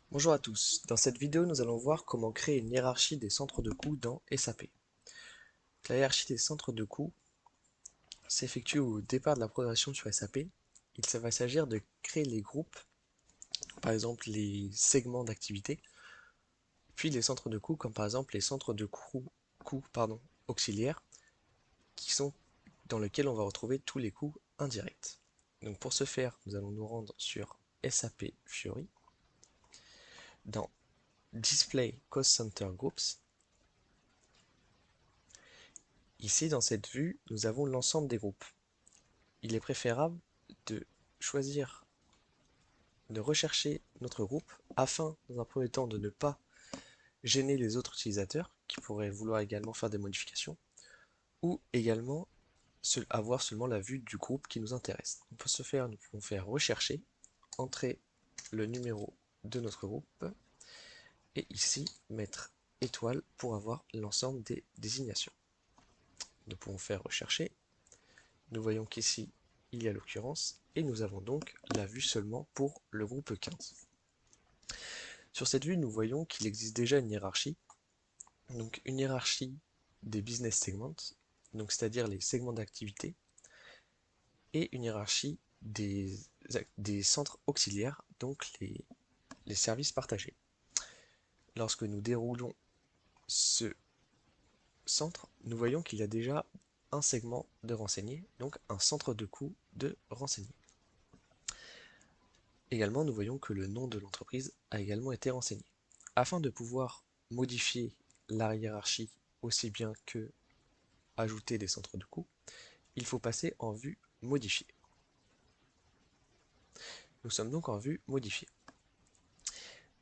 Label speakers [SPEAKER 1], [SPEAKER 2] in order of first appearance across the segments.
[SPEAKER 1] Bonjour à tous, dans cette vidéo nous allons voir comment créer une hiérarchie des centres de coûts dans SAP. La hiérarchie des centres de coûts s'effectue au départ de la progression sur SAP. Il va s'agir de créer les groupes, par exemple les segments d'activité, puis les centres de coûts comme par exemple les centres de coûts auxiliaires, qui sont dans lesquels on va retrouver tous les coûts indirects. Donc pour ce faire, nous allons nous rendre sur SAP Fiori, dans Display Cost Center Groups. Ici, dans cette vue, nous avons l'ensemble des groupes. Il est préférable de choisir, de rechercher notre groupe afin, dans un premier temps, de ne pas gêner les autres utilisateurs qui pourraient vouloir également faire des modifications ou également avoir seulement la vue du groupe qui nous intéresse. Pour ce faire, nous pouvons faire rechercher, entrer le numéro de notre groupe et ici mettre étoile pour avoir l'ensemble des désignations. Nous pouvons faire rechercher. Nous voyons qu'ici, il y a l'occurrence, et nous avons donc la vue seulement pour le groupe 15. Sur cette vue, nous voyons qu'il existe déjà une hiérarchie, donc une hiérarchie des business segments, donc c'est-à-dire les segments d'activité, et une hiérarchie des centres auxiliaires, donc les services partagés. Lorsque nous déroulons ce centre, nous voyons qu'il y a déjà un segment de renseigner, donc un centre de coût de renseigner. Également, nous voyons que le nom de l'entreprise a également été renseigné. Afin de pouvoir modifier la hiérarchie aussi bien que ajouter des centres de coût, il faut passer en vue modifier. Nous sommes donc en vue modifier.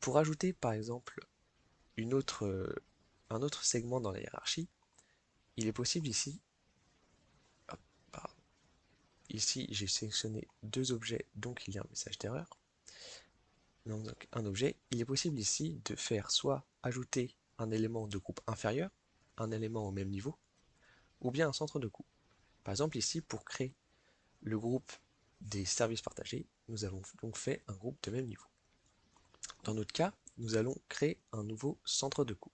[SPEAKER 1] Pour ajouter par exemple un autre segment dans la hiérarchie, il est possible ici, ici j'ai sélectionné deux objets, donc il y a un message d'erreur. Donc un objet, il est possible ici de faire soit ajouter un élément de groupe inférieur, un élément au même niveau, ou bien un centre de coût. Par exemple ici, pour créer le groupe des services partagés, nous avons donc fait un groupe de même niveau. Dans notre cas, nous allons créer un nouveau centre de coût.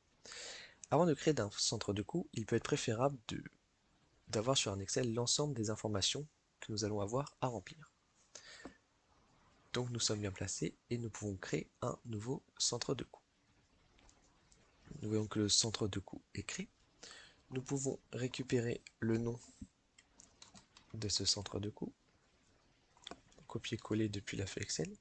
[SPEAKER 1] Avant de créer un centre de coût, il peut être préférable d'avoir sur un Excel l'ensemble des informations que nous allons avoir à remplir. Donc nous sommes bien placés et nous pouvons créer un nouveau centre de coût. Nous voyons que le centre de coût est créé. Nous pouvons récupérer le nom de ce centre de coût, copier-coller depuis la feuille Excel.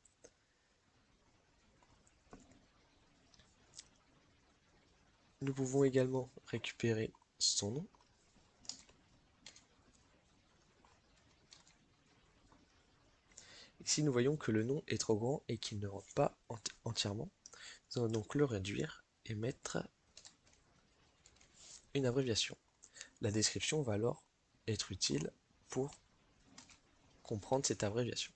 [SPEAKER 1] Nous pouvons également récupérer son nom. Ici, nous voyons que le nom est trop grand et qu'il ne rentre pas entièrement. Nous allons donc le réduire et mettre une abréviation. La description va alors être utile pour comprendre cette abréviation.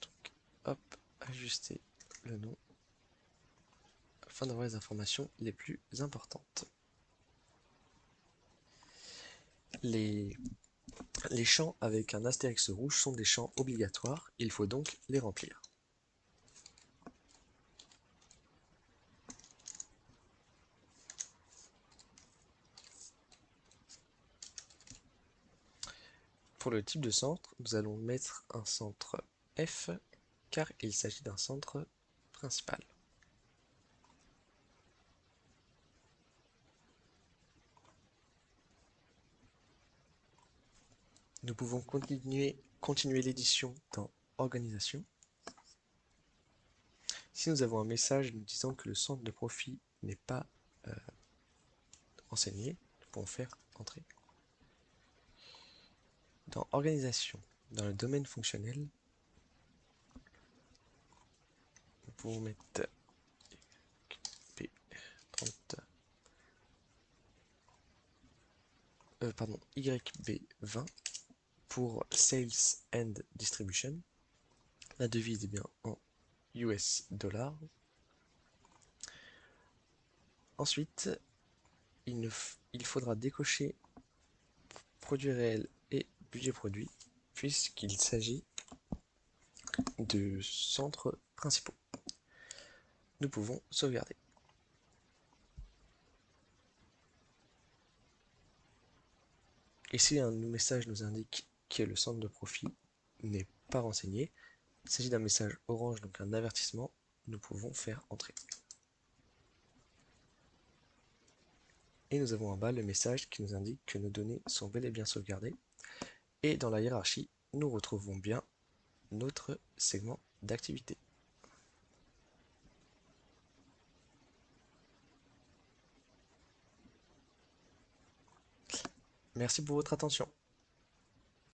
[SPEAKER 1] Donc, hop, ajuster le nom afin d'avoir les informations les plus importantes. Les champs avec un astérix rouge sont des champs obligatoires, il faut donc les remplir. Pour le type de centre, nous allons mettre un centre F car il s'agit d'un centre principal. Nous pouvons continuer l'édition dans Organisation. Si nous avons un message nous disant que le centre de profit n'est pas renseigné, nous pouvons faire Entrer. Dans Organisation, dans le domaine fonctionnel, nous pouvons mettre YB20 pour Sales and Distribution. La devise est bien en US dollars. Ensuite, il faudra décocher produit réel et budget produit, puisqu'il s'agit de centres principaux. Nous pouvons sauvegarder. Et si un message nous indique que le centre de profit n'est pas renseigné, il s'agit d'un message orange, donc un avertissement, nous pouvons faire entrer. Et nous avons en bas le message qui nous indique que nos données sont bel et bien sauvegardées. Et dans la hiérarchie, nous retrouvons bien notre segment d'activité. Merci pour votre attention.